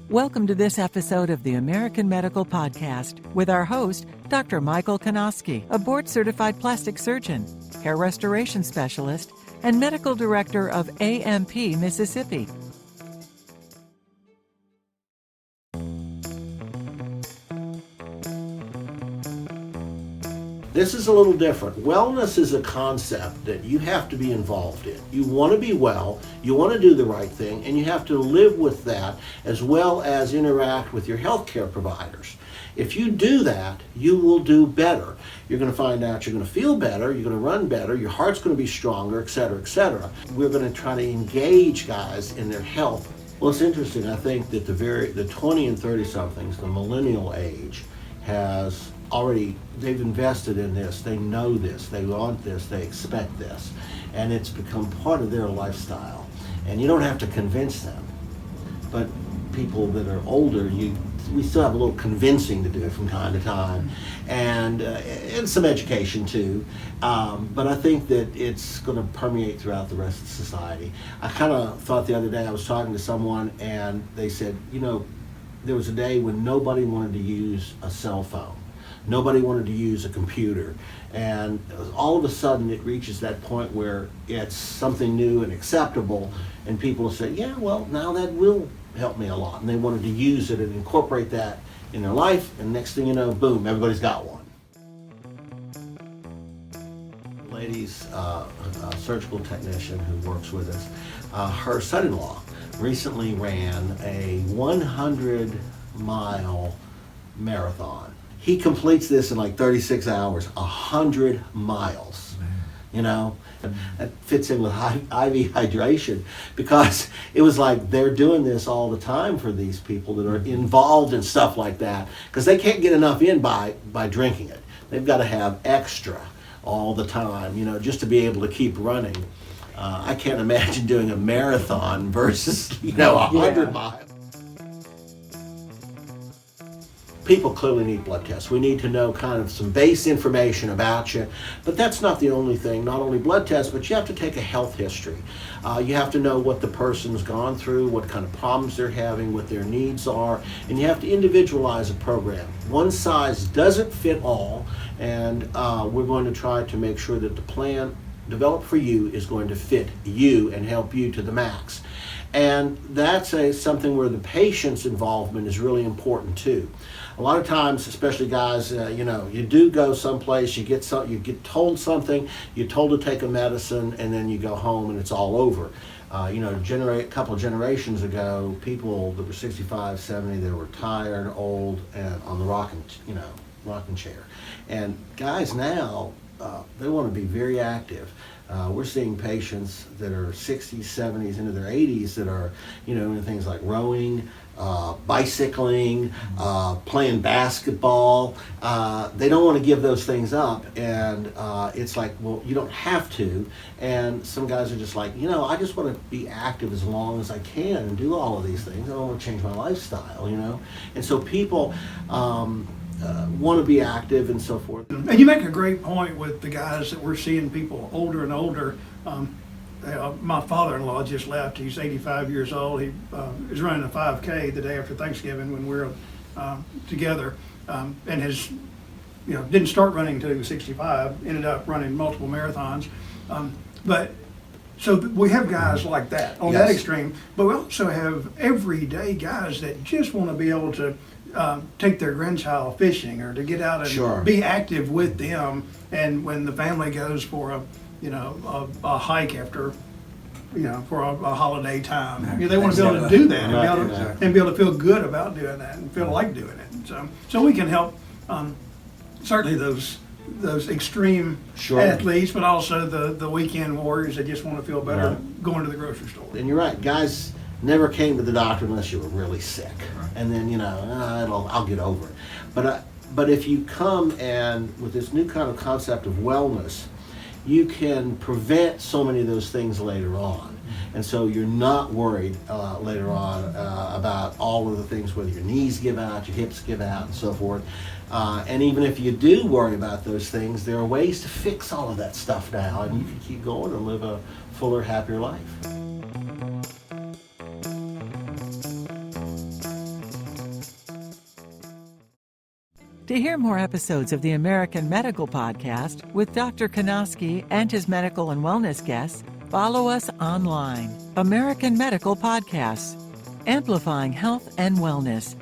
Welcome to this episode of the American Medical Podcast with our host, Dr. Michael Kanosky, a board-certified plastic surgeon, hair restoration specialist, and medical director of AMP Mississippi. This is a little different. Wellness is a concept that you have to be involved in. You want to be well, you want to do the right thing, and you have to live with that as well as interact with your healthcare providers. If you do that, you will do better. You're going to find out you're going to feel better, you're going to run better, your heart's going to be stronger, et cetera, et cetera. We're going to try to engage guys in their health. Well, it's interesting. I think that the 20 and 30 somethings, the millennial age, has already, they've invested in this, they know this, they want this, they expect this, and it's become part of their lifestyle. And you don't have to convince them. But people that are older, we still have a little convincing to do from time to time, and some education too. But I think that it's going to permeate throughout the rest of society. I kind of thought the other day, I was talking to someone and they said, you know, there was a day when nobody wanted to use a cell phone. Nobody wanted to use a computer. And all of a sudden it reaches that point where it's something new and acceptable, and people say, yeah, well, now that will help me a lot. And they wanted to use it and incorporate that in their life, and next thing you know, boom, everybody's got one. Lady's a surgical technician who works with us, her son-in-law recently ran a 100-mile marathon. He completes this in like 36 hours, 100 miles. You know, that fits in with IV hydration, because it was like they're doing this all the time for these people that are involved in stuff like that, because they can't get enough in by drinking it. They've got to have extra all the time, you know, just to be able to keep running. I can't imagine doing a marathon versus, 100 miles. People clearly need blood tests. We need to know kind of some base information about you, but that's not the only thing. Not only blood tests, but you have to take a health history. You have to know what the person's gone through, what kind of problems they're having, what their needs are, and you have to individualize a program. One size doesn't fit all, and we're going to try to make sure that the plan developed for you is going to fit you and help you to the max. And that's something where the patient's involvement is really important too. A lot of times, especially guys, you do go someplace, you get told something, you're told to take a medicine, and then you go home and it's all over. A couple of generations ago, people that were 65, 70, they were tired, old, and on the rocking chair. And guys now, they want to be very active. We're seeing patients that are 60s, 70s, into their 80s that are, in things like rowing, bicycling, playing basketball. They don't want to give those things up, and it's like, well, you don't have to. And some guys are just like, I just want to be active as long as I can and do all of these things. I don't want to change my lifestyle, And so people want to be active and so forth. And you make a great point with the guys that we're seeing, people older and older. My father-in-law just left. He's 85 years old. He was running a 5K the day after Thanksgiving when we were together, and has, didn't start running until he was 65. Ended up running multiple marathons, So we have guys like that on that extreme, but we also have everyday guys that just want to be able to take their grandchild fishing, or to get out and be active with them. And when the family goes for a hike after, for a holiday time, they want to be able to do that and be able to feel good about doing that and feel like doing it. So we can help certainly those extreme athletes, but also the weekend warriors that just want to feel better going to the grocery store. And you're right, guys never came to the doctor unless you were really sick, and then I'll get over it. But if you come and with this new kind of concept of wellness, you can prevent so many of those things later on. And so you're not worried later on about all of the things, whether your knees give out, your hips give out, and so forth. And even if you do worry about those things, there are ways to fix all of that stuff now, and you can keep going and live a fuller, happier life. To hear more episodes of the American Medical Podcast with Dr. Kanosky and his medical and wellness guests, follow us online. American Medical Podcasts, amplifying health and wellness.